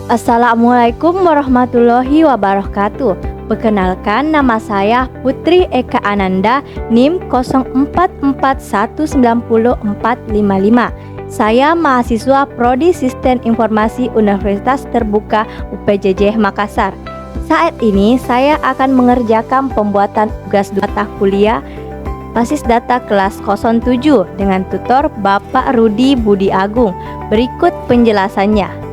Assalamualaikum warahmatullahi wabarakatuh. Perkenalkan, nama saya Putri Eka Ananda, NIM 0441904455. Saya mahasiswa Prodi Sistem Informasi Universitas Terbuka UPJJ Makassar. Saat ini saya akan mengerjakan pembuatan tugas data kuliah basis data kelas 07 dengan tutor Bapak Rudi Budi Agung. Berikut penjelasannya.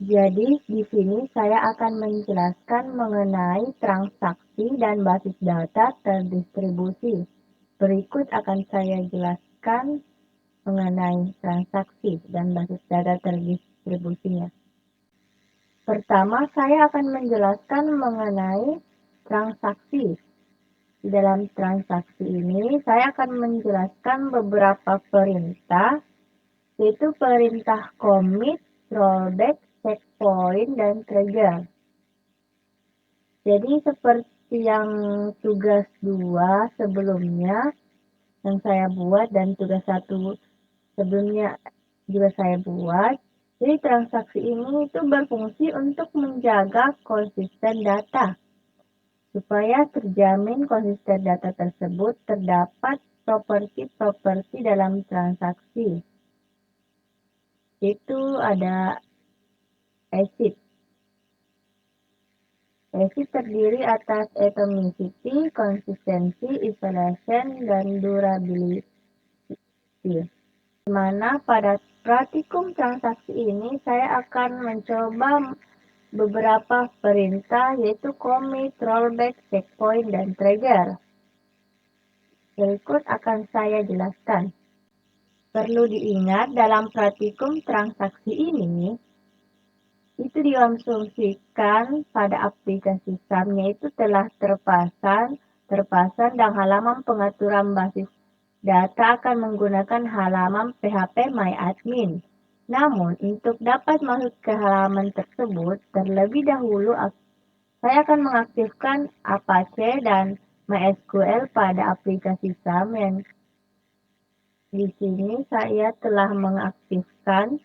Jadi, di sini saya akan menjelaskan mengenai transaksi dan basis data terdistribusi. Berikut akan saya jelaskan mengenai transaksi dan basis data terdistribusinya. Pertama, saya akan menjelaskan mengenai transaksi. Di dalam transaksi ini, saya akan menjelaskan beberapa perintah, yaitu perintah commit, rollback, checkpoint, dan trigger. Jadi seperti yang tugas 2 sebelumnya yang saya buat dan tugas 1 sebelumnya juga saya buat. Jadi transaksi ini itu berfungsi untuk menjaga konsisten data. Supaya terjamin konsisten data tersebut, terdapat properti-properti dalam transaksi. Itu ada ACID. ACID terdiri atas atomicity, konsistensi, isolation, dan durability. Di mana pada praktikum transaksi ini saya akan mencoba beberapa perintah, yaitu commit, rollback, checkpoint, dan trigger. Berikut akan saya jelaskan. Perlu diingat dalam praktikum transaksi ini, itu diasumsikan pada aplikasi SAM-nya itu telah terpasang dan halaman pengaturan basis data akan menggunakan halaman PHP MyAdmin. Namun, untuk dapat masuk ke halaman tersebut, terlebih dahulu saya akan mengaktifkan Apache dan MySQL pada aplikasi SAM yang di sini saya telah mengaktifkan.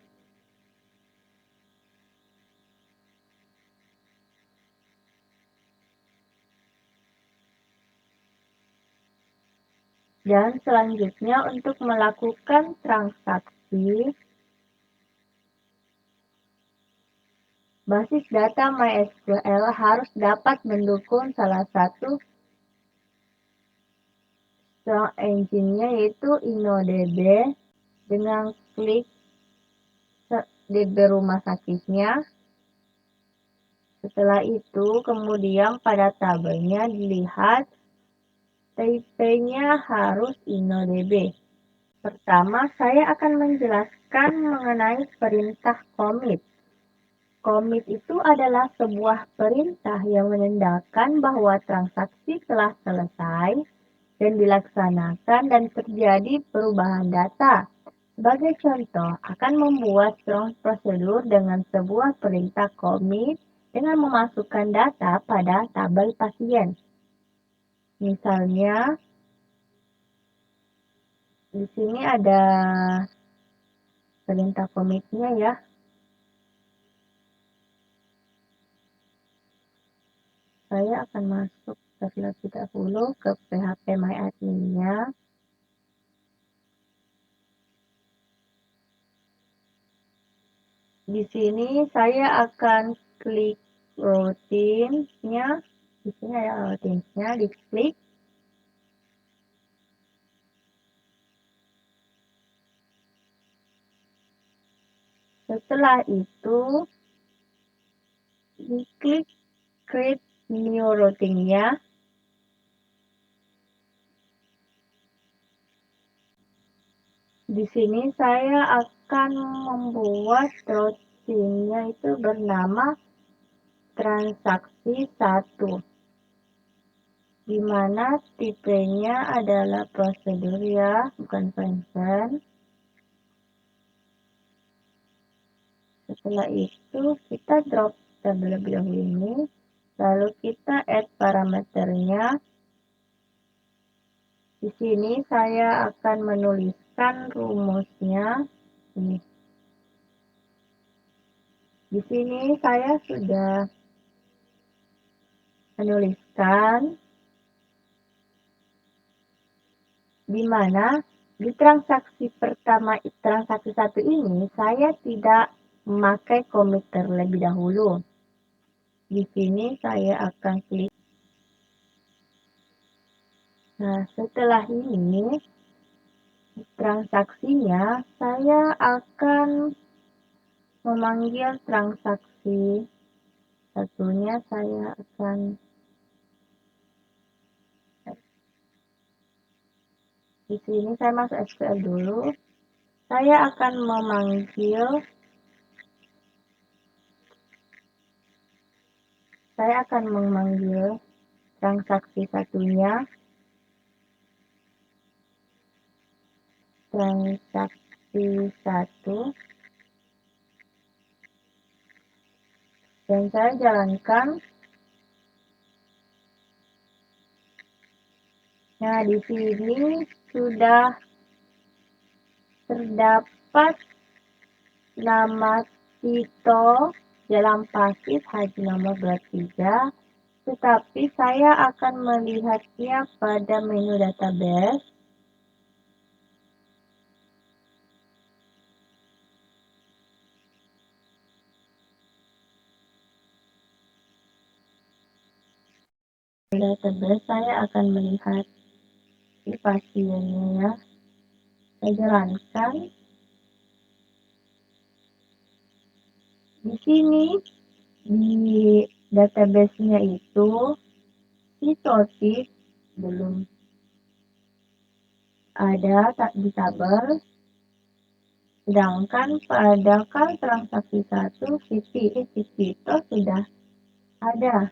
Dan selanjutnya untuk melakukan transaksi, basis data MySQL harus dapat mendukung salah satu strong engine-nya, yaitu InnoDB. Dengan klik DB rumah sakitnya. Setelah itu, kemudian pada tabelnya dilihat TP-nya harus InnoDB. Pertama, saya akan menjelaskan mengenai perintah commit. Commit itu adalah sebuah perintah yang menandakan bahwa transaksi telah selesai dan dilaksanakan dan terjadi perubahan data. Sebagai contoh, akan membuat strong prosedur dengan sebuah perintah commit dengan memasukkan data pada tabel pasien. Misalnya, di sini ada perintah commitnya ya. Saya akan masuk terlebih dahulu ke PHP MyAdmin-nya. Di sini saya akan klik routine-nya. Di sini ada routine-nya, diklik. Setelah itu, diklik create new routine-nya. Di sini saya akan membuat routine-nya itu bernama transaksi 1, di mana tipenya adalah prosedur ya, bukan function. Setelah itu kita drop terlebih dahulu ini, lalu kita add parameternya. Di sini saya akan menuliskan rumusnya ini. Di sini saya sudah menuliskan di mana di transaksi pertama, transaksi satu ini saya tidak memakai komit terlebih dahulu. Di sini saya akan klik. Nah, setelah ini transaksinya saya akan memanggil transaksi satunya. Saya akan di sini saya masuk SQL dulu. Saya akan memanggil transaksi satunya, transaksi satu, dan saya jalankan. Nah, di sini sudah terdapat nama Tito dalam pasif haji nomor 23, tetapi saya akan melihatnya pada menu database. Database saya akan melihat di pasiennya ya. Saya jalankan. Di sini di database-nya itu Titotik belum ada di tabel, sedangkan pada kali transaksi satu Tito sudah ada.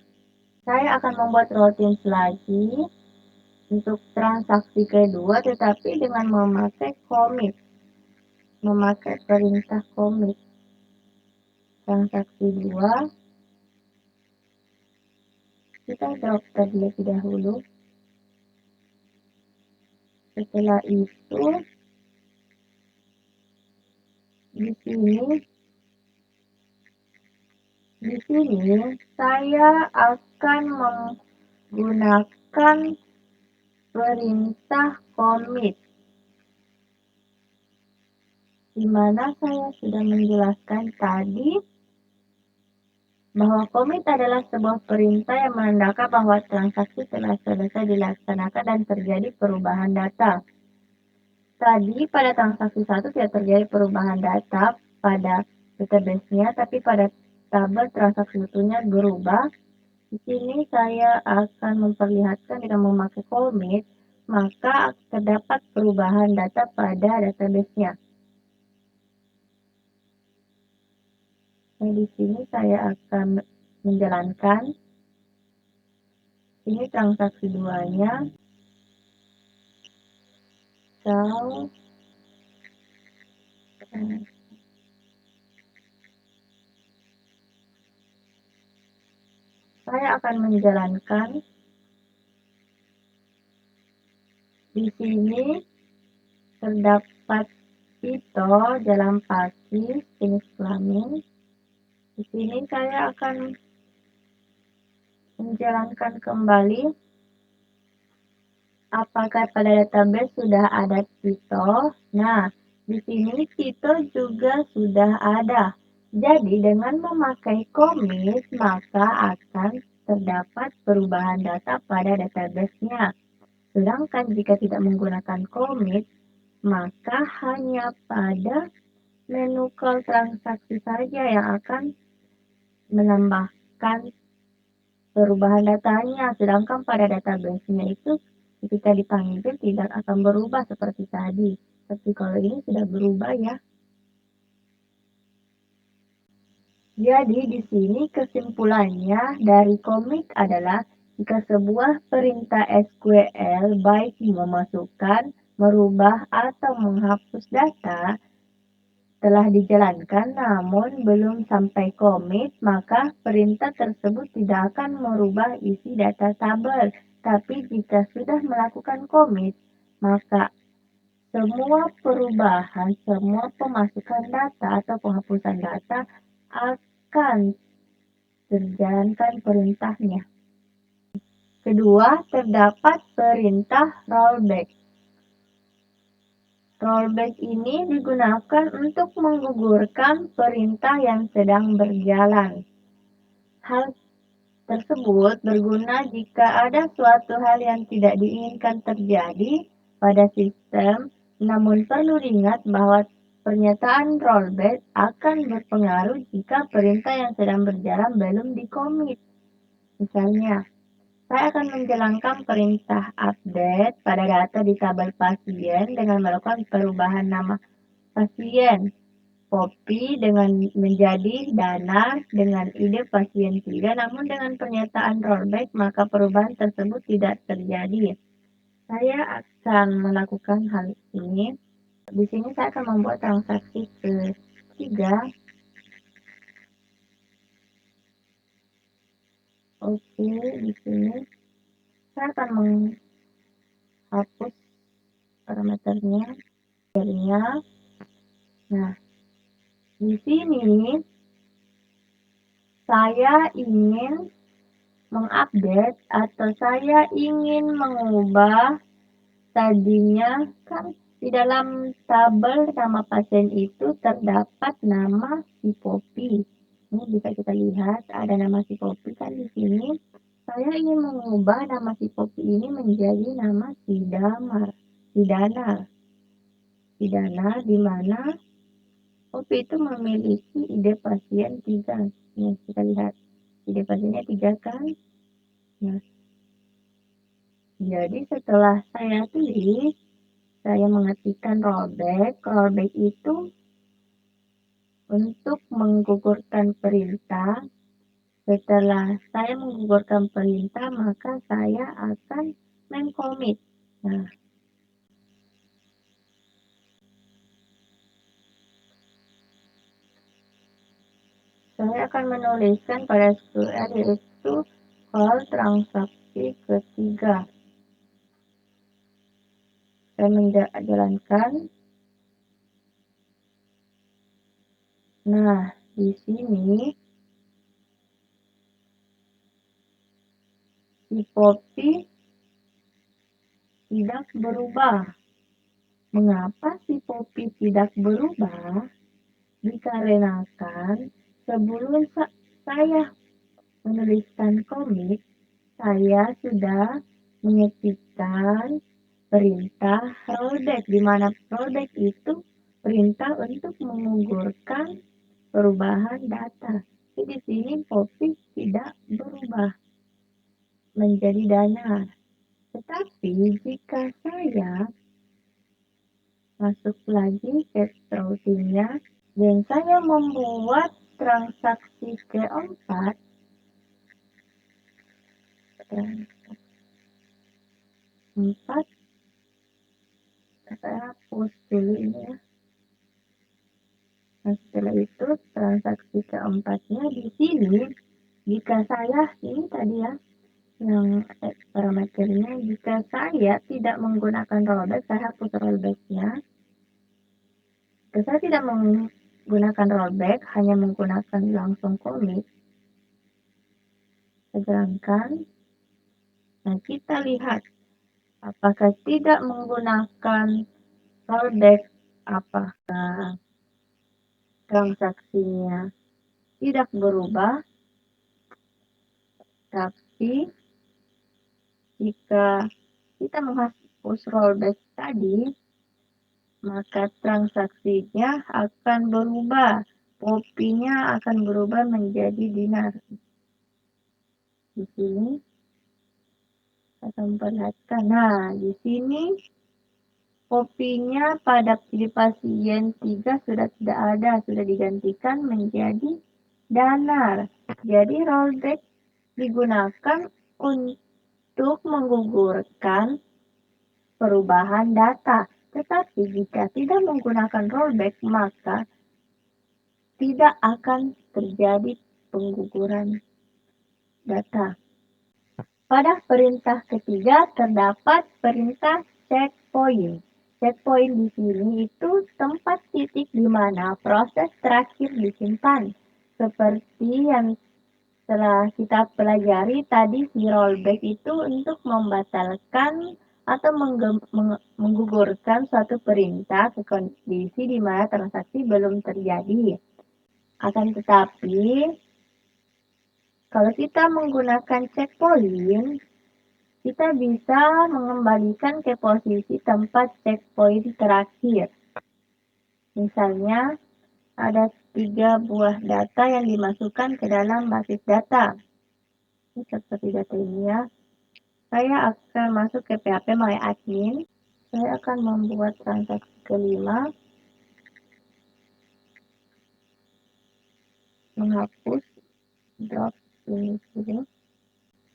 Saya akan membuat routines lagi untuk transaksi kedua, tetapi dengan memakai commit, memakai perintah commit. Transaksi 2 kita drop terlebih dahulu. Setelah itu di sini saya akan menggunakan perintah commit, di mana saya sudah menjelaskan tadi bahwa commit adalah sebuah perintah yang menandakan bahwa transaksi telah selesai dilaksanakan dan terjadi perubahan data. Tadi pada transaksi 1 tidak terjadi perubahan data pada database-nya, tapi pada tabel transaksi satunya berubah. Di sini saya akan memperlihatkan dengan memakai commit, maka terdapat perubahan data pada database-nya. Nah, di sini saya akan menjalankan. Ini transaksi 2-nya. Saya akan menjalankan. Di sini terdapat Tito dalam pasif jenis kelamin. Di sini saya akan menjalankan kembali. Apakah pada database sudah ada Tito? Nah, di sini Tito juga sudah ada. Jadi dengan memakai commit maka akan terdapat perubahan data pada database-nya. Sedangkan jika tidak menggunakan commit, maka hanya pada menu call transaksi saja yang akan menambahkan perubahan datanya. Sedangkan pada database-nya itu ketika dipanggil tidak akan berubah seperti tadi. Tapi kalau ini sudah berubah ya. Jadi di sini kesimpulannya dari komik adalah jika sebuah perintah SQL baik memasukkan, merubah, atau menghapus data telah dijalankan namun belum sampai komit, maka perintah tersebut tidak akan merubah isi data tabel. Tapi jika sudah melakukan komit, maka semua perubahan, semua pemasukan data atau penghapusan data akan terjalankan perintahnya. Kedua, terdapat perintah rollback. Rollback ini digunakan untuk menggugurkan perintah yang sedang berjalan. Hal tersebut berguna jika ada suatu hal yang tidak diinginkan terjadi pada sistem, namun perlu diingat bahwa pernyataan rollback akan berpengaruh jika perintah yang sedang berjalan belum dikomit. Misalnya, saya akan menjalankan perintah update pada data di tabel pasien dengan melakukan perubahan nama pasien Poppy dengan menjadi Dana dengan ide pasien 3, namun dengan pernyataan rollback maka perubahan tersebut tidak terjadi. Saya akan melakukan hal ini. Di sini saya akan membuat transaksi ketiga. Oke, di sini saya akan menghapus parameternya. Nah, di sini saya ingin mengupdate atau saya ingin mengubah tadinya kan di dalam tabel nama pasien itu terdapat nama si Poppy. Ini bisa kita lihat ada nama si Poppy kan di sini. Saya ingin mengubah nama si Poppy ini menjadi nama si Dana, di mana Poppy itu memiliki ide pasien 3. Nih kita lihat ide pasiennya 3 kan. Nah, jadi setelah saya tulis, saya mengetikkan rollback. Rollback itu untuk menggugurkan perintah. Setelah saya menggugurkan perintah, maka saya akan mengcommit. Nah, saya akan menuliskan pada SQL yaitu call transaksi ketiga. Saya menjalankan. Nah, di sini si Poppy tidak berubah. Mengapa si Poppy tidak berubah? Dikarenakan sebelum saya menuliskan komit, saya sudah mengetikkan perintah rollback, di mana rollback itu perintah untuk menggugurkan perubahan data. Jadi di sini Poppy tidak berubah menjadi Dana. Tetapi jika saya masuk lagi ke routingnya dan saya membuat transaksi keempat, saya hapus dulu ini ya. Nah, setelah itu transaksi keempatnya di sini, jika saya ini tadi ya yang parameternya, jika saya tidak menggunakan rollback, saya hapus rollbacknya. Jika saya tidak menggunakan rollback, hanya menggunakan langsung commit, saya jalankan. Nah, kita lihat apakah tidak menggunakan rollback, apakah transaksinya tidak berubah. Tapi jika kita menghapus rollback tadi, maka transaksinya akan berubah. Poppy-nya akan berubah menjadi dinar. Di sini saya memperlihatkan. Nah, di sini Poppy-nya pada pasien 3 sudah tidak ada, sudah digantikan menjadi danar. Jadi rollback digunakan untuk menggugurkan perubahan data. Tetapi jika tidak menggunakan rollback, maka tidak akan terjadi pengguguran data. Pada perintah ketiga terdapat perintah checkpoint. Checkpoint di sini itu tempat titik di mana proses terakhir disimpan. Seperti yang telah kita pelajari tadi, si rollback itu untuk membatalkan atau menggugurkan suatu perintah ke kondisi di mana transaksi belum terjadi. Akan tetapi, kalau kita menggunakan checkpoint, kita bisa mengembalikan ke posisi tempat checkpoint terakhir. Misalnya, ada 3 buah data yang dimasukkan ke dalam basis data. Ini seperti data ini ya. Saya akan masuk ke PHP My Admin. Saya akan membuat transaksi kelima. Menghapus drop ini dulu.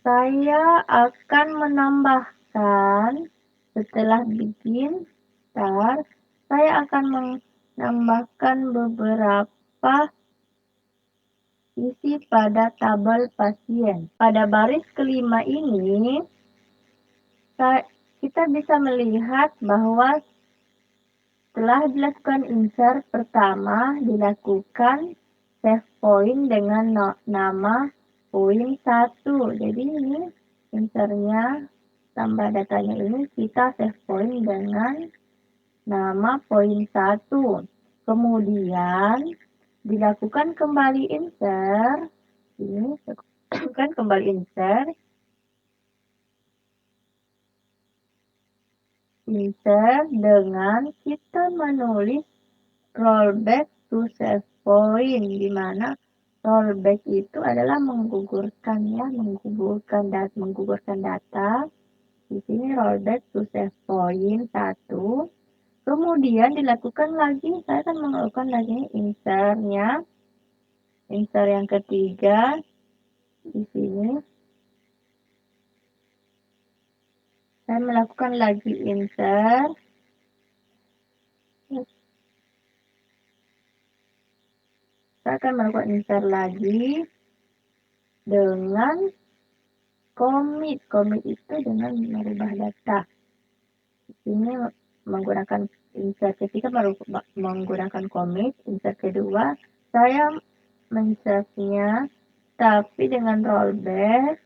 Saya akan menambahkan setelah bikin start, saya akan menambahkan beberapa isi pada tabel pasien. Pada baris kelima ini, kita bisa melihat bahwa setelah dilakukan insert pertama, dilakukan save point dengan nama poin 1. Jadi ini insertnya, tambah datanya ini kita save point dengan nama poin 1. Kemudian dilakukan kembali insert. Ini lakukan kembali insert. Insert dengan kita menulis rollback to save point, di mana rollback itu adalah menggugurkan data. Di sini rollback to save point 1. Kemudian dilakukan lagi, saya akan melakukan lagi insertnya. Insert yang ketiga di sini. Saya melakukan lagi insert. Saya akan melakukan insert lagi dengan commit. Commit itu dengan merubah data. Di sini menggunakan insert ketiga menggunakan commit. Insert kedua saya men-save-nya tapi dengan rollback,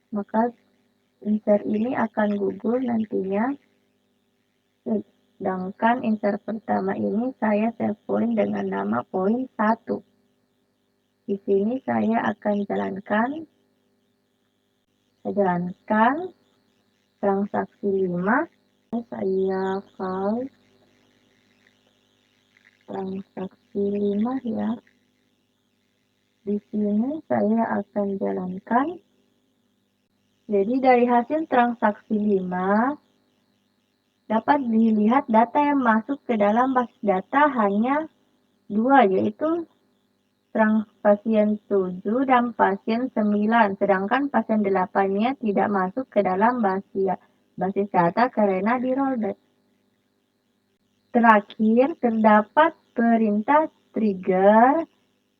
maka insert ini akan gugur nantinya. Sedangkan insert pertama ini saya save point dengan nama poin 1. Di sini saya akan jalankan transaksi 5. Saya file transaksi 5 ya. Di sini saya akan jalankan. Jadi dari hasil transaksi 5 dapat dilihat data yang masuk ke dalam basis data hanya 2, yaitu pasien 7 dan pasien 9, sedangkan pasien 8-nya tidak masuk ke dalam basis data karena di rollback. Terakhir, terdapat perintah trigger.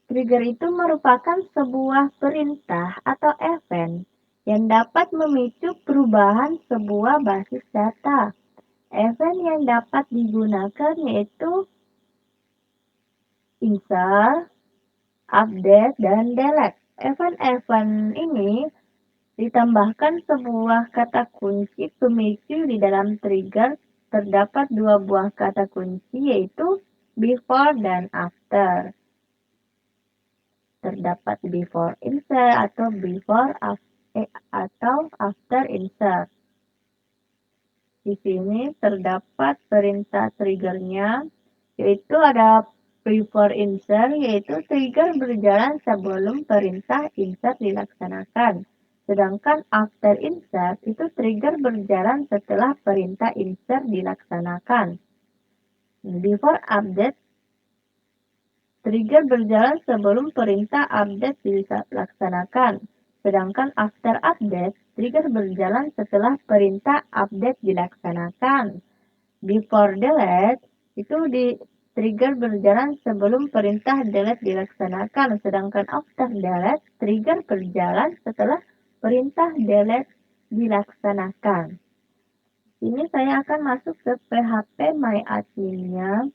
Trigger itu merupakan sebuah perintah atau event yang dapat memicu perubahan sebuah basis data. Event yang dapat digunakan yaitu insert, update, dan delete. Event-event ini ditambahkan sebuah kata kunci pemicu di dalam trigger. Terdapat 2 buah kata kunci yaitu before dan after. Terdapat before insert atau after insert. Di sini terdapat perintah triggernya, yaitu ada before insert, yaitu trigger berjalan sebelum perintah insert dilaksanakan. Sedangkan after insert itu trigger berjalan setelah perintah insert dilaksanakan. Before update, trigger berjalan sebelum perintah update dilaksanakan. Sedangkan after update, trigger berjalan setelah perintah update dilaksanakan. Before delete, itu trigger berjalan sebelum perintah delete dilaksanakan. Sedangkan after delete, trigger berjalan setelah perintah delete dilaksanakan. Ini saya akan masuk ke PHP My Admin-nya.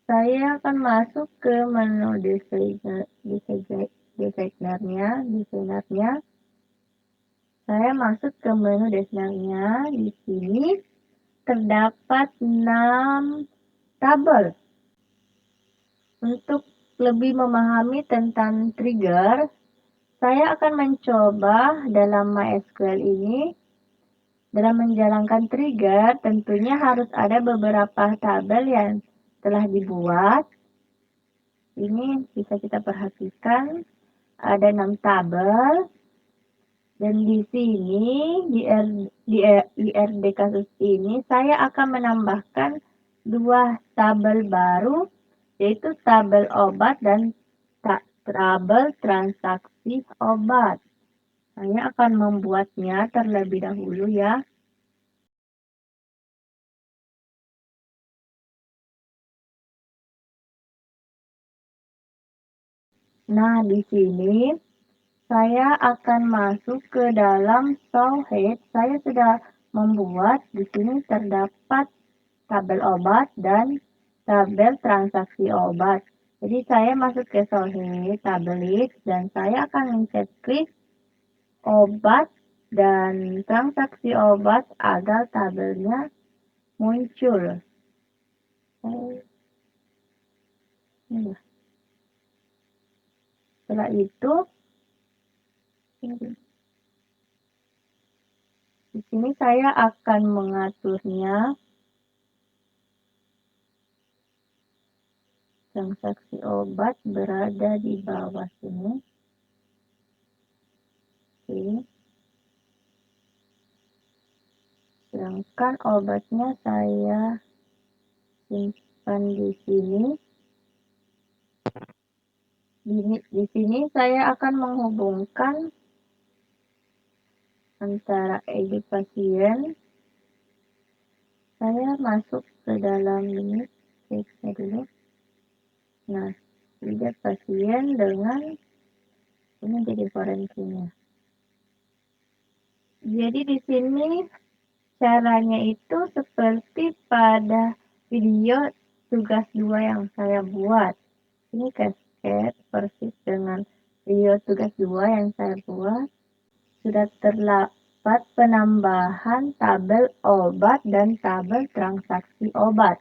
Saya akan masuk ke menu desainernya. Saya masuk ke menu desainernya. Di sini terdapat 6 tabel. Untuk lebih memahami tentang trigger, saya akan mencoba dalam MySQL ini. Dalam menjalankan trigger, tentunya harus ada beberapa tabel yang telah dibuat. Ini bisa kita perhatikan, ada 6 tabel. Dan di sini, di IRD kasus ini, saya akan menambahkan 2 tabel baru, yaitu tabel obat dan tabel transaksi obat. Saya akan membuatnya terlebih dahulu ya. Nah, di sini saya akan masuk ke dalam Showhead. Saya sudah membuat, di sini terdapat tabel obat dan tabel transaksi obat. Jadi saya masuk ke Showhead, tabelist, dan saya akan mencet klik obat dan transaksi obat agar tabelnya muncul. Setelah itu, di sini saya akan mengaturnya. Transaksi obat berada di bawah sini. Oke. Sedangkan obatnya saya simpan di sini. Di sini saya akan menghubungkan antara ID pasien. Saya masuk ke dalam ini, ceknya dulu. Nah, ID pasien dengan ini jadi forensiknya. Jadi di sini caranya itu seperti pada video tugas 2 yang saya buat. Ini cascade persis dengan video tugas 2 yang saya buat. Sudah terdapat penambahan tabel obat dan tabel transaksi obat.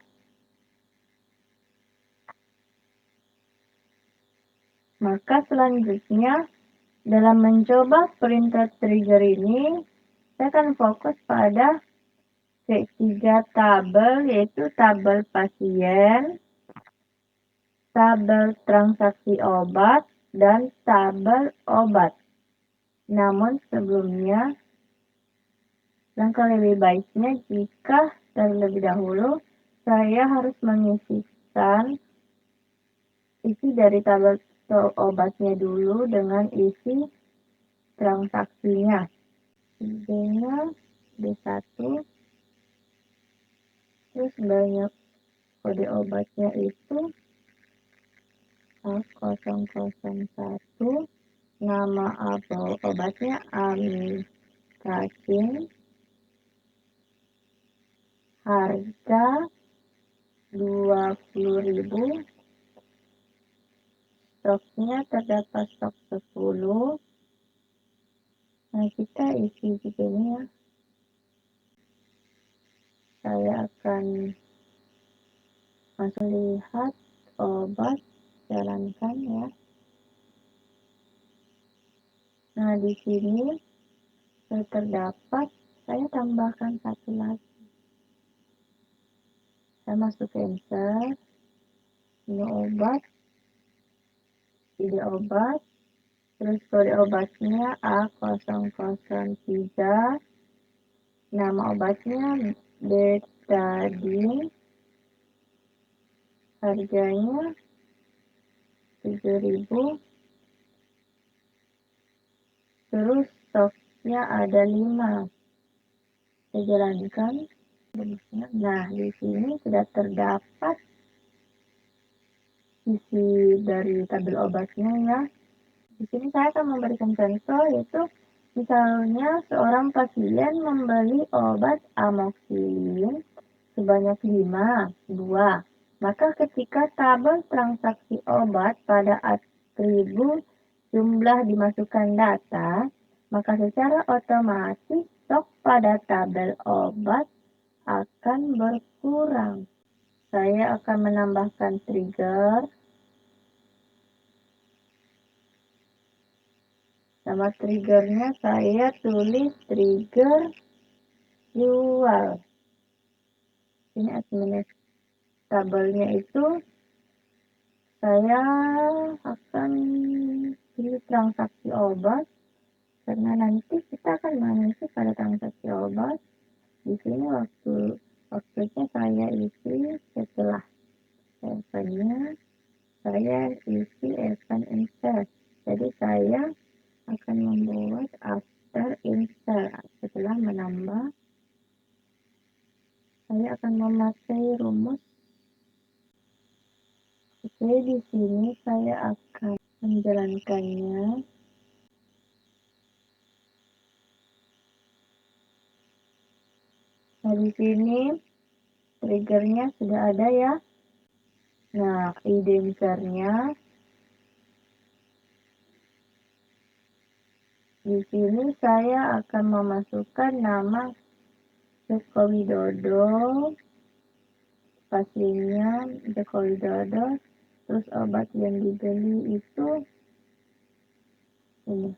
Maka selanjutnya, dalam mencoba perintah trigger ini, saya akan fokus pada ketiga tabel, yaitu tabel pasien, tabel transaksi obat, dan tabel obat. Namun sebelumnya, langkah lebih baiknya jika terlebih dahulu saya harus mengisikan isi dari tabel obatnya dulu dengan isi transaksinya. ID-nya D1, terus banyak kode obatnya itu A001, nama obatnya Amicacin, harga 20.000, stoknya terdapat stok 10. Nah, kita isi di sini ya. Saya akan langsung lihat obat, jalankan ya. Nah, di sini terdapat, saya tambahkan satu lagi. Saya masuk ke insert, ini obat, ide obat, terus kode obatnya A003, nama obatnya betadine, harganya 7.000, terus stoknya ada 5. Saya jalankan. Nah, di sini sudah terdapat isi dari tabel obatnya ya. Di sini saya akan memberikan contoh, yaitu misalnya seorang pasien membeli obat amoxicillin sebanyak 2. Maka ketika tabel transaksi obat pada atribut jumlah dimasukkan data, maka secara otomatis stok pada tabel obat akan berkurang. Saya akan menambahkan trigger. Nama triggernya saya tulis trigger jual. Ini administrasi tabelnya itu saya akan pilih transaksi obat karena nanti kita akan mengisi pada transaksi obat. Di sini waktunya saya isi setelah eventnya saya isi event insert. Jadi saya akan membuat after insert. Setelah menambah, saya akan memakai rumus. Oke, di sini saya akan menjalankannya. Nah, di sini triggernya sudah ada ya. Nah, identifier-nya di sini saya akan memasukkan nama Joko Widodo, pasiennya Joko Widodo, terus obat yang dibeli itu ini.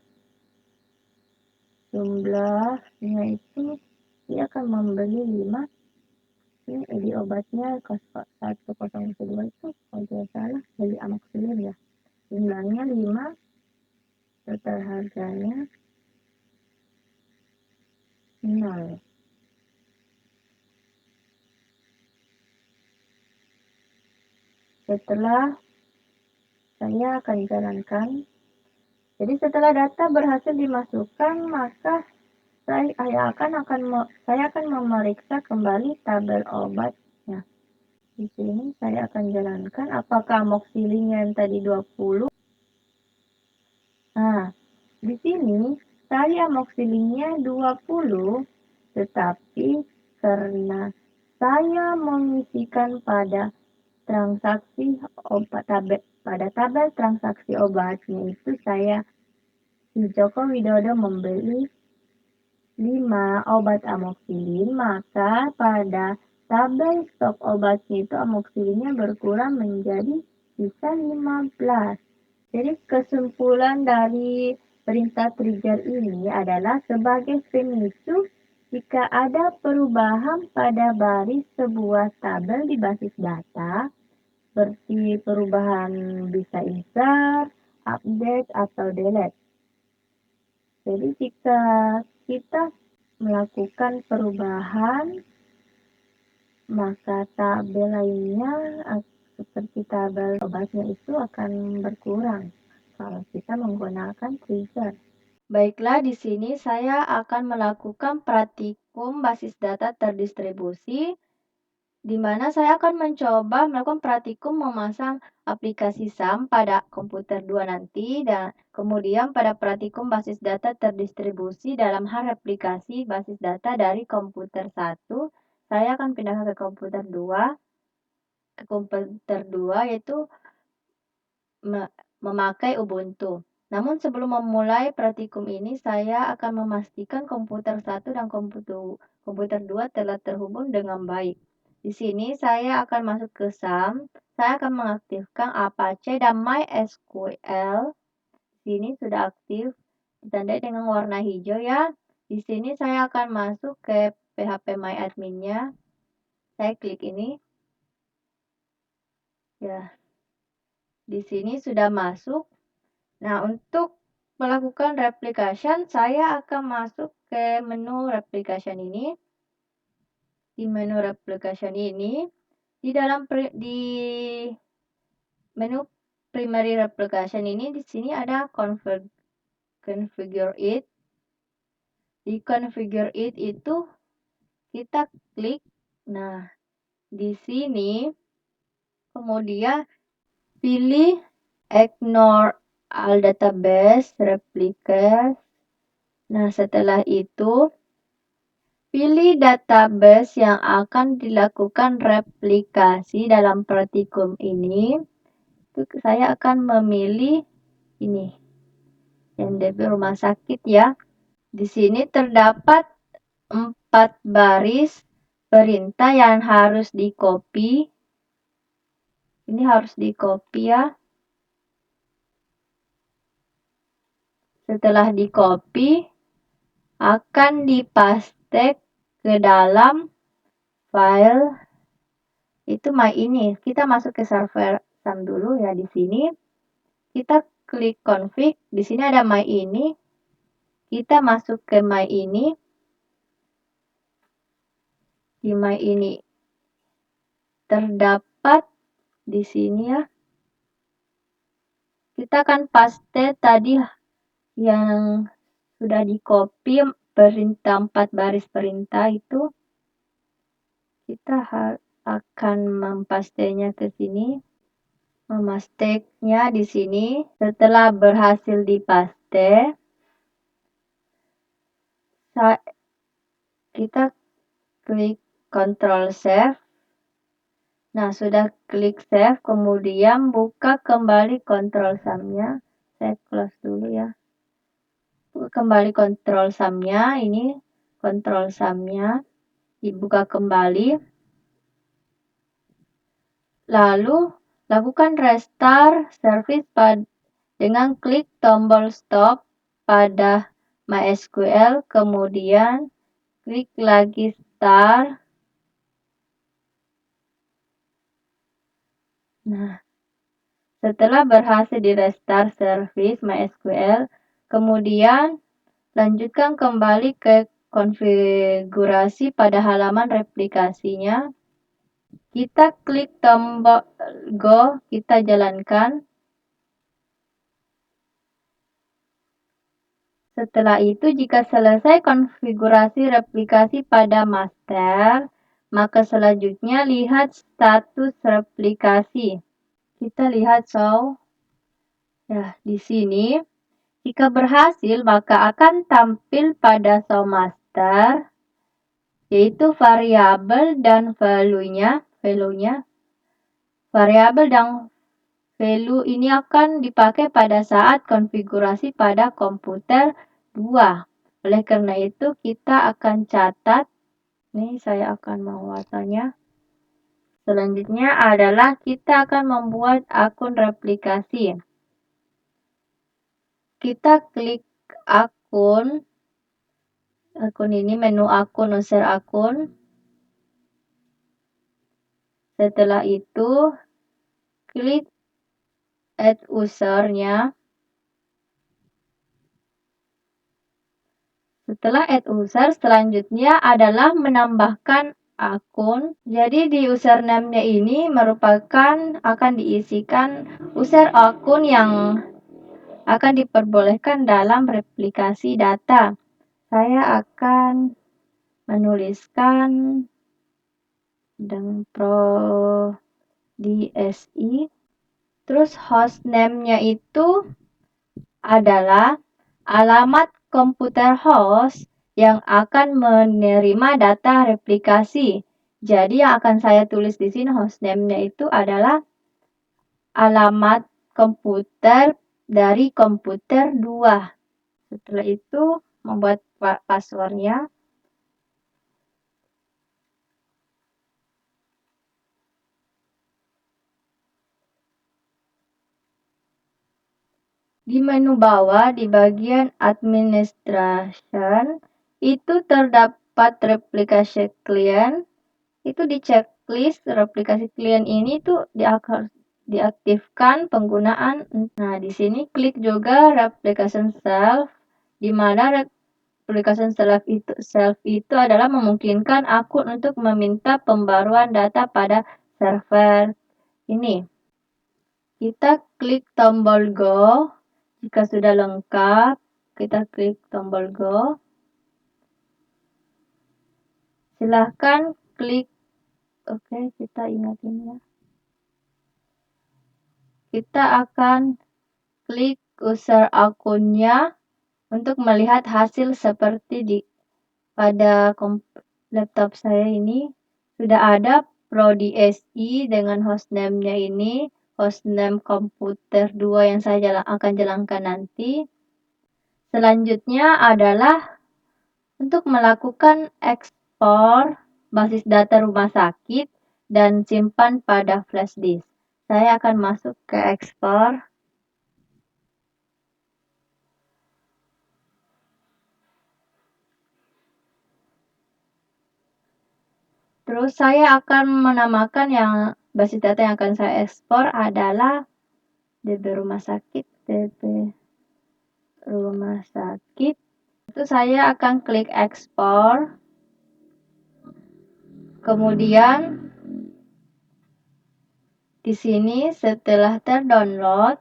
Jumlahnya itu dia akan membeli 5. Ini di obatnya 1002 itu kalau tidak salah beli amoxicillin ya. Jumlahnya 5, total harganya 0. Setelah saya akan jalankan. Jadi setelah data berhasil dimasukkan, maka saya akan memeriksa kembali tabel obatnya. Di sini saya akan jalankan apakah amoxicillin yang tadi 20. Nah, di sini saya amoxicillinnya 20, tetapi karena saya mengisikan pada transaksi obat pada tabel transaksi obatnya itu si Joko Widodo membeli 5 obat amoxicillin, maka pada tabel stok obatnya itu amoxicillinnya berkurang menjadi sisa 15. Jadi kesimpulan dari perintah trigger ini adalah sebagai pemicu jika ada perubahan pada baris sebuah tabel di basis data, seperti perubahan bisa insert, update, atau delete. Jadi jika kita melakukan perubahan, maka tabel lainnya seperti tabel obatnya itu akan berkurang kalau kita menggunakan trigger. Baiklah, di sini saya akan melakukan praktikum basis data terdistribusi, di mana saya akan mencoba melakukan praktikum memasang aplikasi SAM pada komputer 2 nanti, dan kemudian pada praktikum basis data terdistribusi dalam hal aplikasi basis data dari komputer 1, saya akan pindah ke komputer 2, yaitu memakai Ubuntu. Namun sebelum memulai praktikum ini, saya akan memastikan komputer 1 dan komputer 2 telah terhubung dengan baik. Di sini saya akan masuk ke SAM, saya akan mengaktifkan Apache dan MySQL. Di sini sudah aktif, ditandai dengan warna hijau ya. Di sini saya akan masuk ke phpMyAdmin-nya. Saya klik ini. Ya. Di sini sudah masuk. Nah, untuk melakukan replication, saya akan masuk ke menu replication ini. Di menu replication ini, di menu primary replication ini, di sini ada configure it. Di configure it itu kita klik. Nah, di sini kemudian pilih ignore all database replicate. Nah, setelah itu Pilih database yang akan dilakukan replikasi dalam praktikum ini. Saya akan memilih ini, IMDb rumah sakit ya. Di sini terdapat 4 baris perintah yang harus di-copy. Ini harus di-copy ya. Setelah di-copy, akan dipaste ke dalam file itu ini. Kita masuk ke server SAM dulu ya di sini. Kita klik config, di sini ada ini. Kita masuk ke ini. Di ini terdapat di sini ya. Kita akan paste tadi yang sudah di-copy perintah 4 baris perintah itu. Kita akan mempastenya ke sini. Memasteknya di sini. Setelah berhasil dipaste, kita klik Ctrl Save. Nah, sudah klik Save, kemudian buka kembali Ctrl SAM-nya. Saya close dulu ya. Buka kembali Ctrl SAM-nya, ini Ctrl SAM-nya. Dibuka kembali. Lalu, lakukan restart service dengan klik tombol stop pada MySQL, kemudian klik lagi start. Nah, setelah berhasil di restart service MySQL, kemudian lanjutkan kembali ke konfigurasi pada halaman replikasinya. Kita klik tombol Go, kita jalankan. Setelah itu, jika selesai konfigurasi replikasi pada master, maka selanjutnya lihat status replikasi. Kita lihat ya di sini. Jika berhasil, maka akan tampil pada master, yaitu variabel dan value-nya. Variabel dan value ini akan dipakai pada saat konfigurasi pada komputer 2. Oleh karena itu, kita akan catat. Nih, saya akan membuatnya. Selanjutnya adalah kita akan membuat akun replikasi. Kita klik akun ini, menu akun, user akun. Setelah itu, klik add user-nya. Setelah add user, selanjutnya adalah menambahkan akun. Jadi di username-nya ini akan diisikan user akun yang akan diperbolehkan dalam replikasi data. Saya akan menuliskan dengan DSI. Terus hostname-nya itu adalah alamat komputer host yang akan menerima data replikasi. Jadi yang akan saya tulis di sini hostname-nya itu adalah alamat komputer dari komputer 2. Setelah itu membuat password-nya. Di menu bawah di bagian administration itu terdapat replikasi klien. Itu di checklist replikasi klien ini tuh diaktifkan penggunaan. Nah, di sini klik juga replication self, di mana replication self itu adalah memungkinkan akun untuk meminta pembaruan data pada server ini. Kita klik tombol Go. Jika sudah lengkap, kita klik tombol Go. Silahkan klik. Oke, kita ingat ini ya. Kita akan klik user akunnya untuk melihat hasil seperti pada laptop saya ini sudah ada Prodi SI dengan hostname-nya ini, hostname komputer 2 yang saya akan jalankan nanti. Selanjutnya adalah untuk melakukan ekspor basis data rumah sakit dan simpan pada flash disk. Saya akan masuk ke ekspor. Terus saya akan menamakan yang basis data yang akan saya ekspor adalah DB rumah sakit, DB rumah sakit. Itu saya akan klik ekspor. Kemudian di sini setelah terdownload,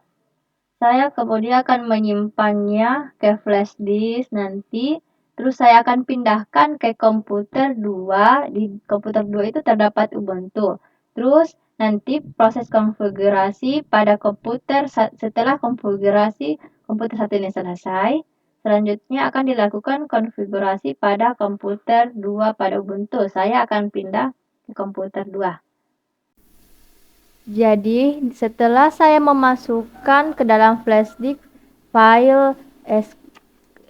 saya kemudian akan menyimpannya ke flash disk nanti. Terus saya akan pindahkan ke komputer 2. Di komputer 2 itu terdapat Ubuntu. Terus nanti proses konfigurasi pada komputer setelah konfigurasi komputer 1 ini selesai. Selanjutnya akan dilakukan konfigurasi pada komputer 2 pada Ubuntu. Saya akan pindah ke komputer 2. Jadi, setelah saya memasukkan ke dalam flash disk file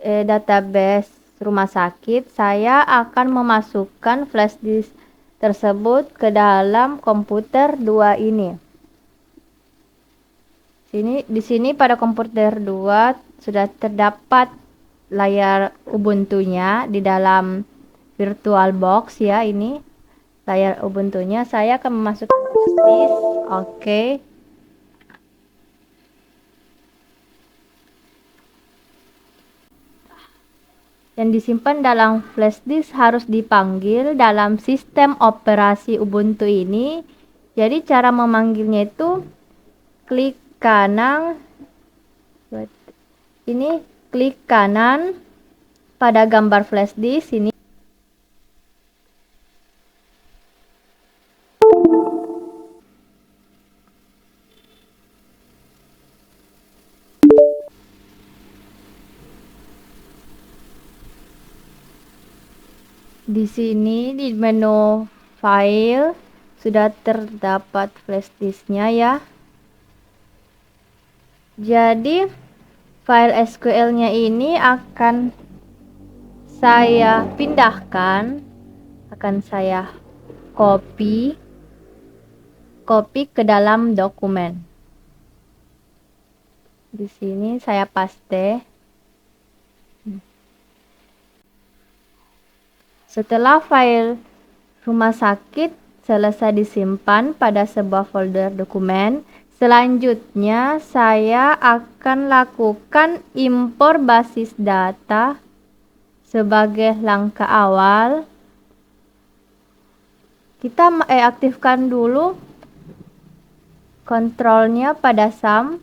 database rumah sakit, saya akan memasukkan flash disk tersebut ke dalam komputer 2 ini. Di sini pada komputer 2 sudah terdapat layar Ubuntu-nya di dalam VirtualBox ya, ini layar Ubuntu-nya. Saya akan memasukkan flash disk. Oke. Yang disimpan dalam flash disk harus dipanggil dalam sistem operasi Ubuntu ini. Jadi cara memanggilnya itu klik kanan. Ini klik kanan pada gambar flash disk ini. Di sini di menu file sudah terdapat flash disknya ya. Jadi file SQL-nya ini akan saya pindahkan, akan saya copy ke dalam dokumen. Di sini saya paste. Setelah file rumah sakit selesai disimpan pada sebuah folder dokumen, selanjutnya saya akan lakukan impor basis data sebagai langkah awal. Kita aktifkan dulu kontrolnya pada SAM.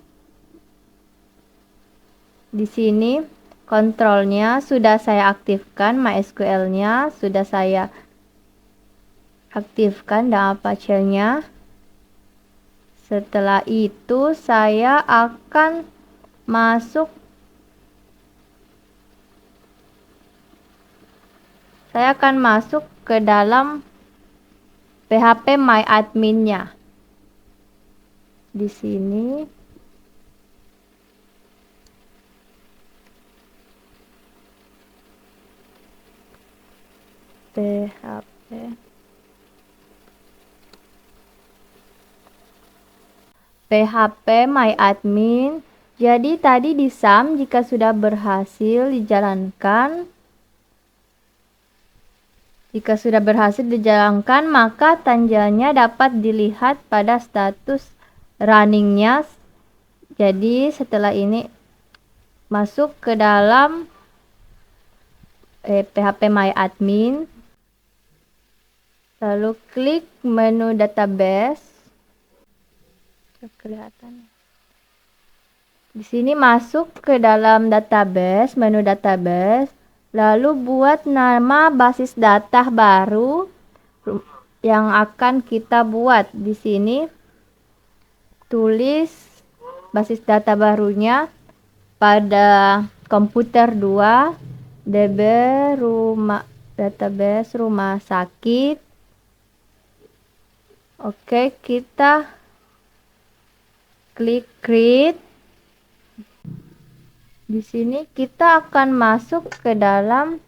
Di sini kontrolnya sudah saya aktifkan, MySQL-nya sudah saya aktifkan dan Apache-nya. Setelah itu saya akan masuk ke dalam PHP MyAdmin-nya. Di sini PHP MyAdmin. Jadi tadi di SAM jika sudah berhasil dijalankan, maka tandanya dapat dilihat pada status runningnya. Jadi setelah ini masuk ke dalam PHP MyAdmin, lalu klik menu database. Kelihatan. Di sini masuk ke dalam database, menu database, lalu buat nama basis data baru yang akan kita buat. Di sini tulis basis data barunya pada komputer 2 DB rumah database rumah sakit. Oke, kita klik create. Di sini kita akan masuk ke dalam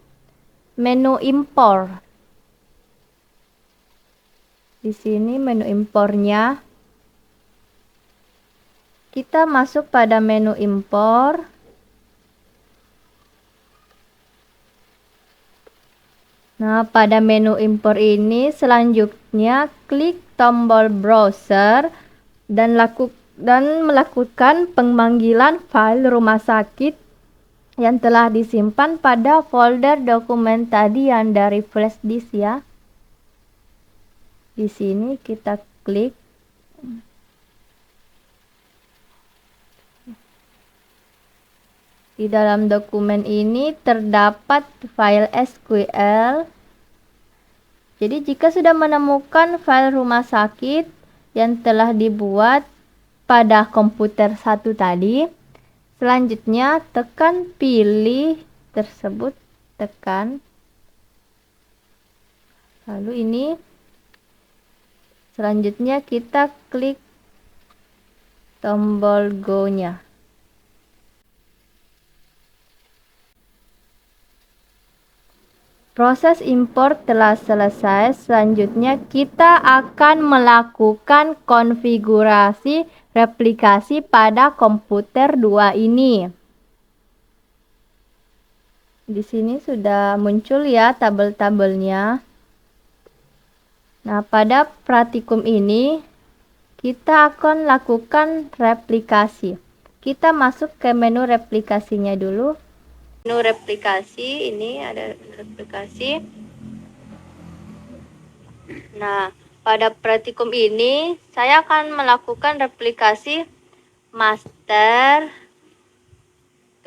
menu impor. Di sini menu impornya. Kita masuk pada menu impor. Nah, pada menu impor ini selanjutnya klik tombol browser dan melakukan pemanggilan file rumah sakit yang telah disimpan pada folder dokumen tadi yang dari flash disk ya. Di sini kita klik. Di dalam dokumen ini terdapat file SQL. Jadi jika sudah menemukan file rumah sakit yang telah dibuat pada komputer satu tadi, selanjutnya tekan pilih tersebut, tekan. Lalu ini selanjutnya kita klik tombol go-nya. Proses impor telah selesai. Selanjutnya kita akan melakukan konfigurasi replikasi pada komputer 2 ini. Di sini sudah muncul ya tabel-tabelnya. Nah, pada praktikum ini kita akan lakukan replikasi. Kita masuk ke menu replikasinya dulu. Menu replikasi, ini ada replikasi. Nah, pada praktikum ini saya akan melakukan replikasi master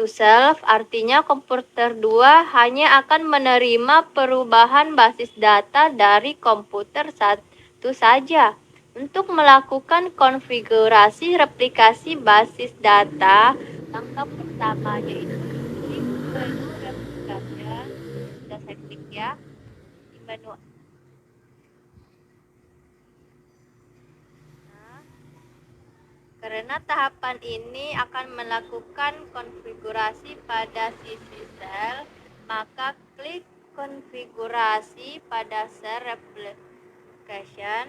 to self, artinya komputer 2 hanya akan menerima perubahan basis data dari komputer satu saja. Untuk melakukan konfigurasi replikasi basis data, langkah pertamanya itu klik menu replikasi. Sudah saya klik ya. Di menu karena tahapan ini akan melakukan konfigurasi pada sisi sel, maka klik konfigurasi pada sel replication.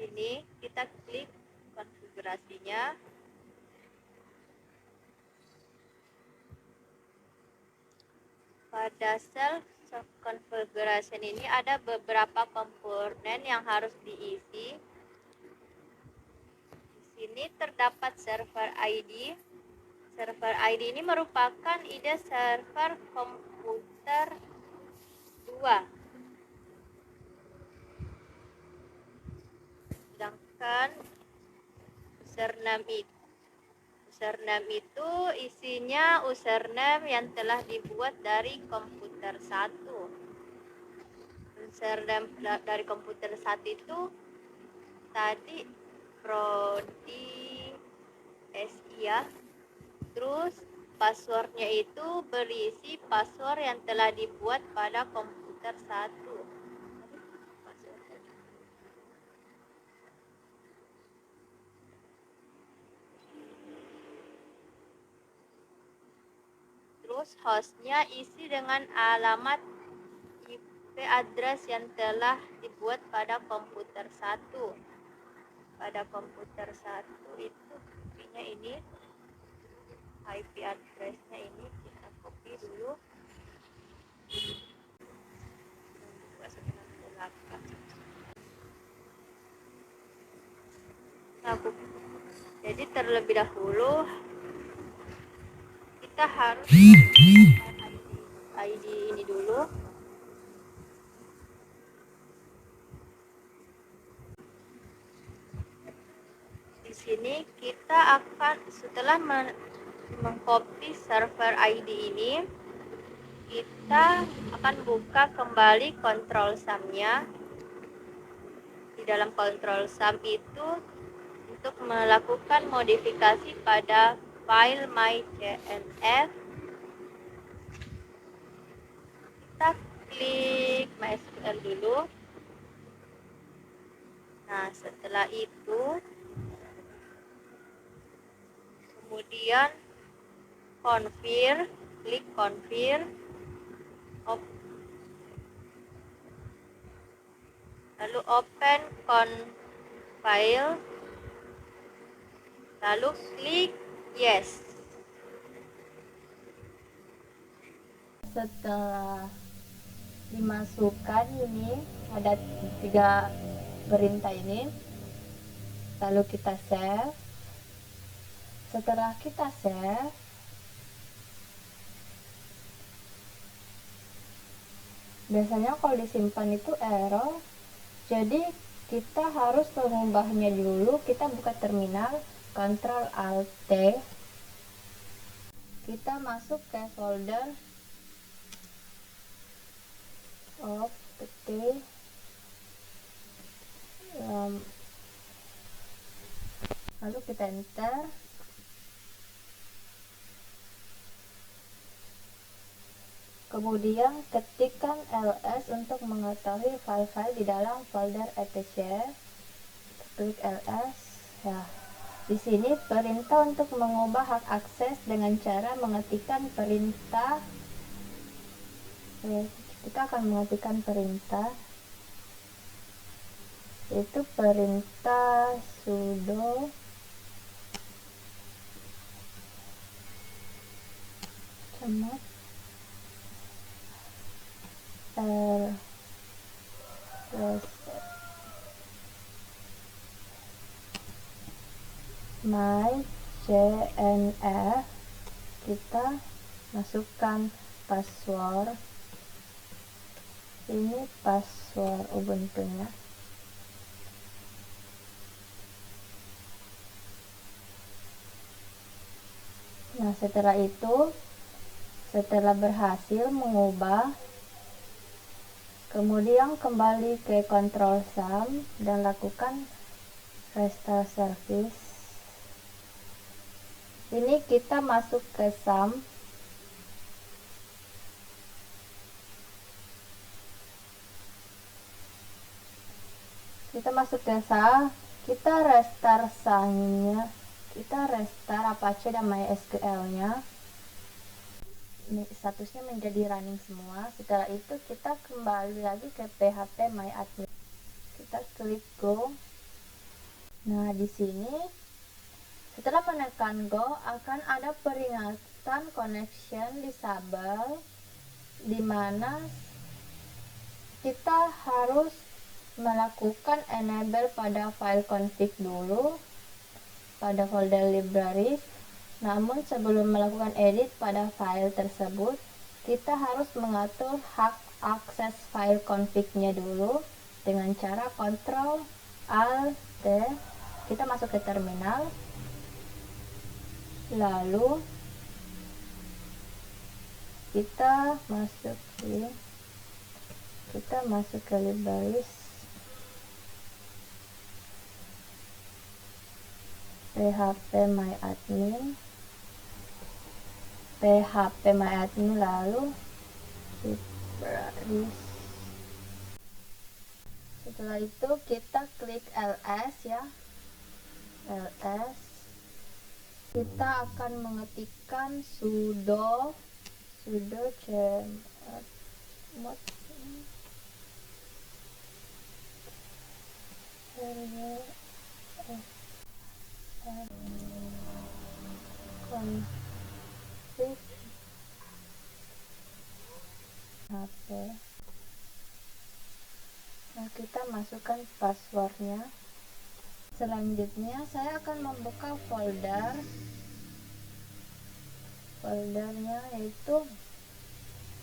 Sini kita klik konfigurasinya. Pada sel configuration ini ada beberapa komponen yang harus diisi. Di sini terdapat server ID. Server ID ini merupakan ide server komputer 2. Sedangkan username itu isinya username yang telah dibuat dari komputer 1. Username dari komputer 1 itu tadi Prodi SI ya. Terus passwordnya itu berisi password yang telah dibuat pada komputer 1. Terus hostnya isi dengan alamat IP address yang telah dibuat pada komputer 1. Pada komputer 1 itu IP-nya ini, IP address-nya ini kita copy dulu. Jadi terlebih dahulu kita harus ID ini dulu. Di sini kita akan setelah mengcopy server ID ini, kita akan buka kembali control sum-nya. Di dalam control sum itu untuk melakukan modifikasi pada file mycnf. kita klik MySQL dulu. Nah, setelah itu kemudian klik confirm, lalu open file, lalu klik yes. Setelah dimasukkan ini ada 3 perintah ini, lalu kita save. Setelah kita save, biasanya kalau disimpan itu error, jadi kita harus mengubahnya dulu. Kita buka terminal, Ctrl Alt T, kita masuk ke folder PT, lalu kita enter. Kemudian ketikkan ls untuk mengetahui file-file di dalam folder etc. Klik ls. Ya, di sini perintah untuk mengubah hak akses dengan cara mengetikkan perintah. Kita akan mengetikkan perintah, yaitu perintah sudo camat myCNF. Kita masukkan password, ini password Ubuntu-nya. Nah, setelah itu, setelah berhasil mengubah, kemudian kembali ke Ctrl Sum dan lakukan restore service. Ini kita masuk ke Sum. Kita masuk ke Sum, kita restart Sum-nya, kita restart Apache dan MySQL-nya. Statusnya menjadi running semua. Setelah itu kita kembali lagi ke PHP MyAdmin. Kita klik go. Nah, di sini setelah menekan go akan ada peringatan connection disable, di mana kita harus melakukan enable pada file config dulu pada folder libraries. Namun sebelum melakukan edit pada file tersebut, kita harus mengatur hak akses file config-nya dulu dengan cara Ctrl Alt T. Kita masuk ke terminal, lalu kita masuk ke libraries, PHP MyAdmin, lalu libraries. Setelah itu kita klik ls ya, ls. Kita akan mengetikkan sudo chmod config HP. Nah, kita masukkan passwordnya. Selanjutnya saya akan membuka foldernya, yaitu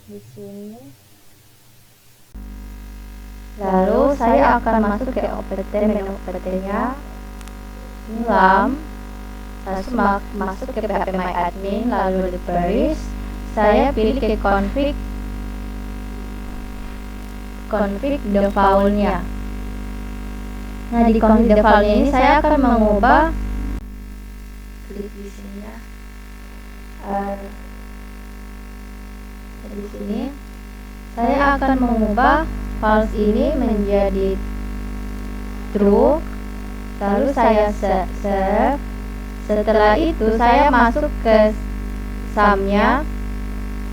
di sini. Lalu saya akan masuk ke OPT, menu OPT-nya, lam, lalu masuk ke PHP MyAdmin, lalu libraries. Saya pilih ke config default-nya. Nah, di config default ini saya akan mengubah, klik di sini ya, di sini Saya akan mengubah false ini menjadi true, lalu saya save. Setelah itu saya masuk ke sumnya.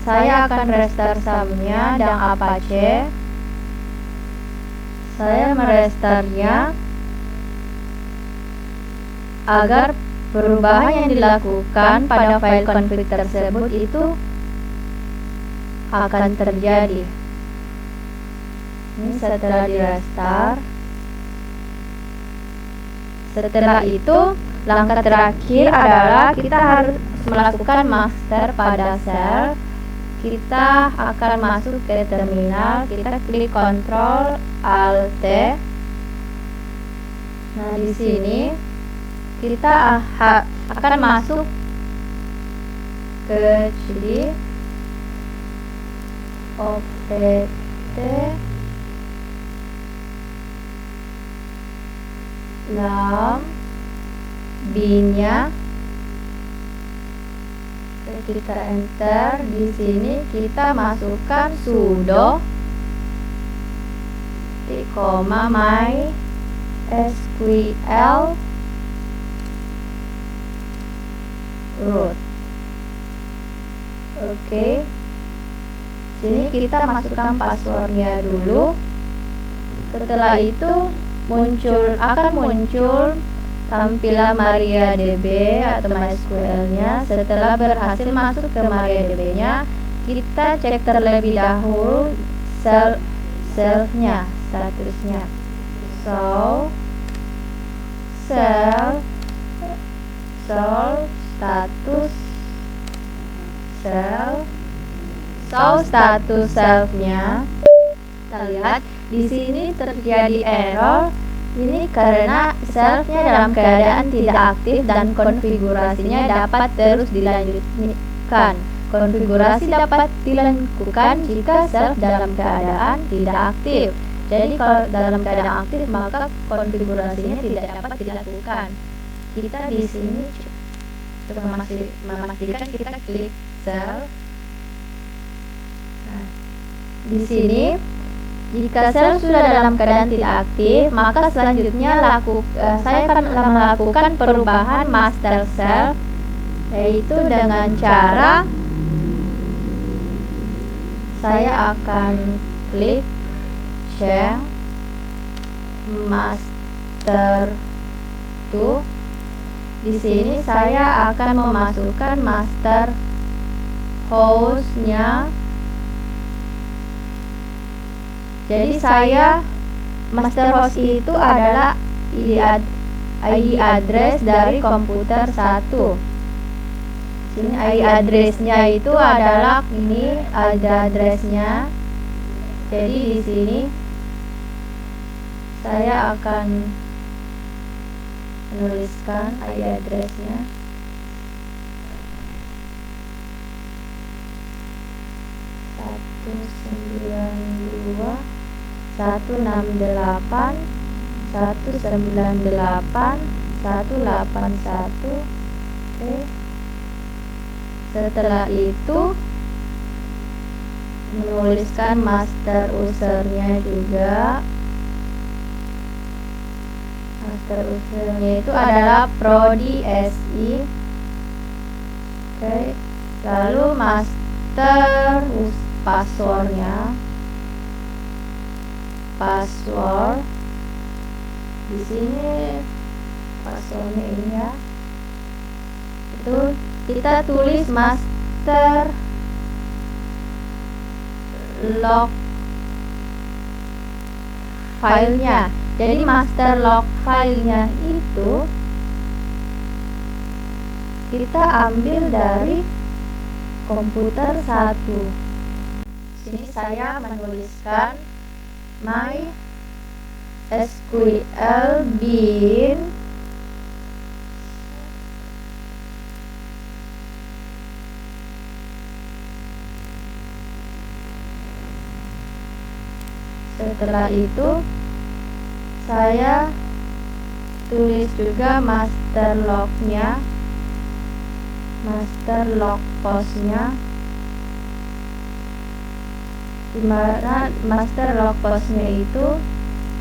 Saya akan restart sumnya dan Apache. Saya merestartnya agar perubahan yang dilakukan pada file config tersebut itu akan terjadi. Ini setelah di restart. Setelah itu, langkah terakhir adalah kita harus melakukan master pada sel. Kita akan masuk ke terminal, kita klik Ctrl Alt T. Nah, di sini kita akan masuk ke CD opt lam bin-nya. Kita enter. Di sini kita masukkan sudo mysql root. Oke. Sini kita masukkan passwordnya dulu. Setelah itu akan muncul tampilan MariaDB atau MySQL-nya. Setelah berhasil masuk ke MariaDB-nya, kita cek terlebih dahulu self-nya, statusnya. So status self-nya. Kita lihat di sini terjadi error. Ini karena self-nya dalam keadaan tidak aktif dan konfigurasinya dapat terus dilanjutkan. Konfigurasi dapat dilakukan jika self dalam keadaan tidak aktif. Jadi kalau dalam keadaan aktif maka konfigurasinya tidak dapat dilakukan. Kita di sini untuk memastikan kita klik self. Nah, di sini jika self sudah dalam keadaan tidak aktif, maka selanjutnya saya akan melakukan perubahan master self, yaitu dengan cara saya akan klik change master to. Di sini saya akan memasukkan master host-nya. Jadi master host itu adalah ID address dari komputer 1. Sini ID address-nya itu adalah ini ada address-nya. Jadi di sini saya akan menuliskan ID address-nya. Satu 168 198 181. Oke. Setelah itu menuliskan master usernya juga. Master usernya itu adalah prodi SI. Oke. Lalu master passwordnya. Password di sini passwordnya ini ya. Itu kita tulis master log filenya. Jadi master log filenya itu kita ambil dari komputer 1. Sini saya menuliskan MySQL bin setelah itu saya tulis juga master lognya, master log postnya. dimana master log postnya itu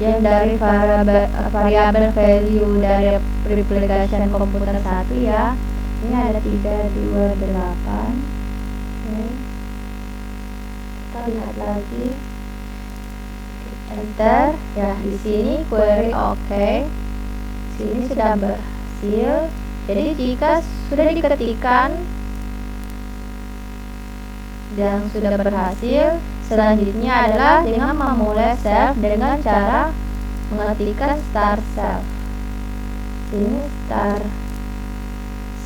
yang dari variabel value dari replication komputer 1 ya. Ini ada 328. Oke. Kita lihat lagi. Enter. Ya, di sini query oke. Sini sudah berhasil. Jadi jika sudah diketikkan yang sudah berhasil, selanjutnya adalah dengan memulai self dengan cara mengetikkan start self. Sini start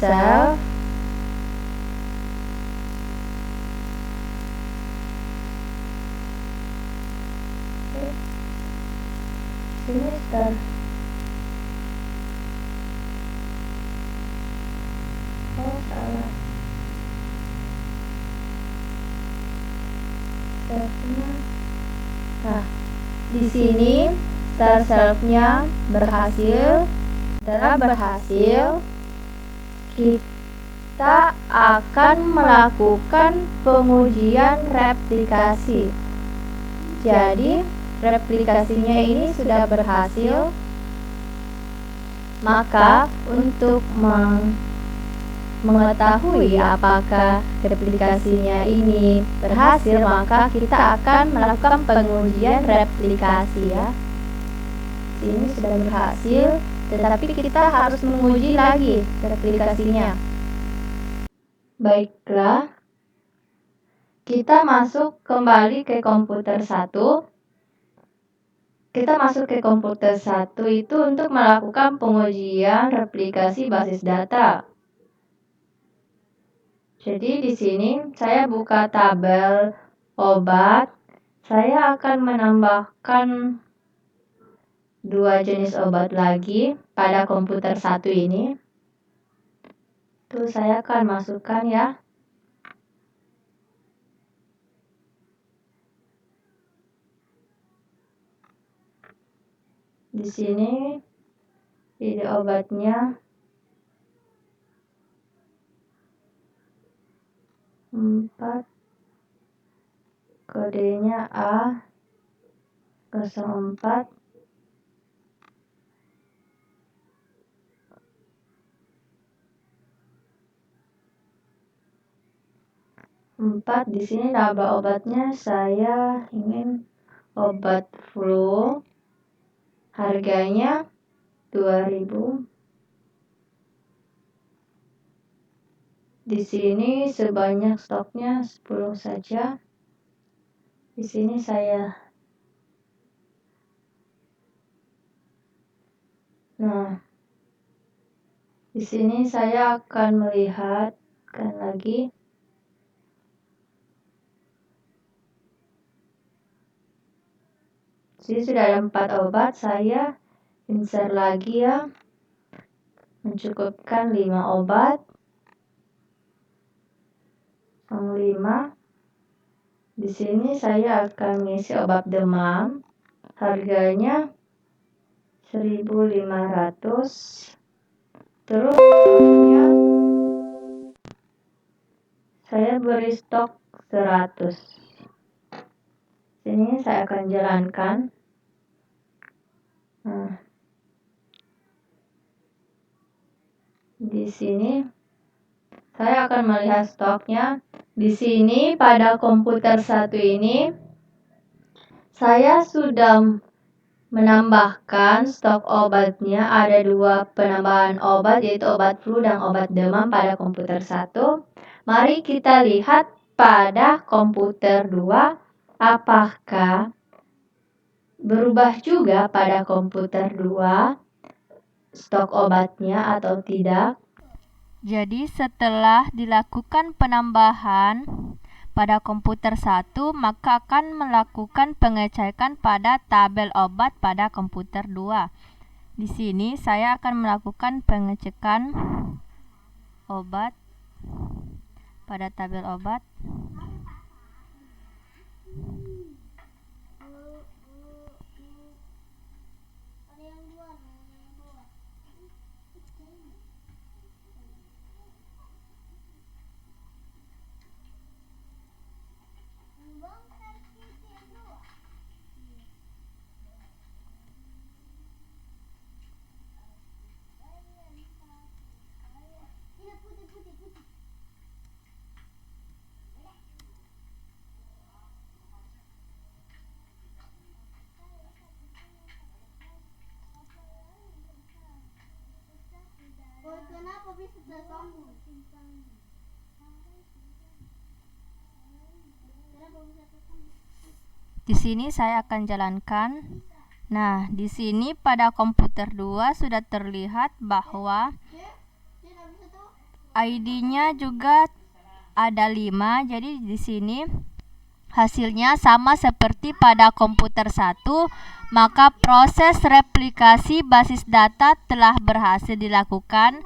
self. Sini start. Oh, salah. Self-nya. Nah, di sini start self-nya berhasil. Setelah berhasil, kita akan melakukan pengujian replikasi. Jadi, replikasinya ini sudah berhasil. Maka, untuk mengetahui apakah replikasinya ini berhasil, maka kita akan melakukan pengujian replikasi ya. Ini sudah berhasil, tetapi kita harus menguji lagi replikasinya. Baiklah, kita masuk kembali ke komputer 1. Kita masuk ke komputer 1 itu untuk melakukan pengujian replikasi basis data. Jadi di sini saya buka tabel obat. Saya akan menambahkan 2 jenis obat lagi pada komputer 1 ini. Tuh saya akan masukkan ya. Di sini ide obatnya 4, kodenya A04. Di sini laba obatnya saya ingin obat flu. Harganya 2000. Di sini sebanyak stoknya 10 saja. Di sini di sini saya akan melihatkan lagi. Jadi sudah ada 4 obat, saya insert lagi ya. Mencukupkan 5 obat. 5. Di sini saya akan mengisi obat demam. Harganya 1.500. Terus saya beri stok 100. Sini saya akan jalankan. Di sini saya akan melihat stoknya. Di sini pada komputer 1 ini saya sudah menambahkan stok obatnya. Ada 2 penambahan obat, yaitu obat flu dan obat demam pada komputer 1. Mari kita lihat pada komputer 2 apakah berubah juga pada komputer 2 stok obatnya atau tidak. Jadi setelah dilakukan penambahan pada komputer 1, maka akan melakukan pengecekan pada tabel obat pada komputer 2. Di sini saya akan melakukan pengecekan obat pada tabel obat. Di sini saya akan jalankan. Nah, di sini pada komputer 2 sudah terlihat bahwa ID-nya juga ada 5. Jadi di sini hasilnya sama seperti pada komputer 1, maka proses replikasi basis data telah berhasil dilakukan.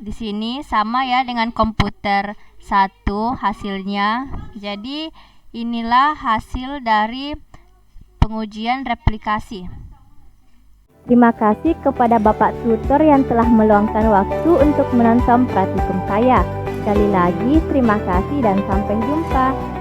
Di sini sama ya dengan komputer 1 hasilnya. Jadi inilah hasil dari pengujian replikasi. Terima kasih kepada Bapak Tutor yang telah meluangkan waktu untuk menonton praktikum saya. Sekali lagi, terima kasih dan sampai jumpa.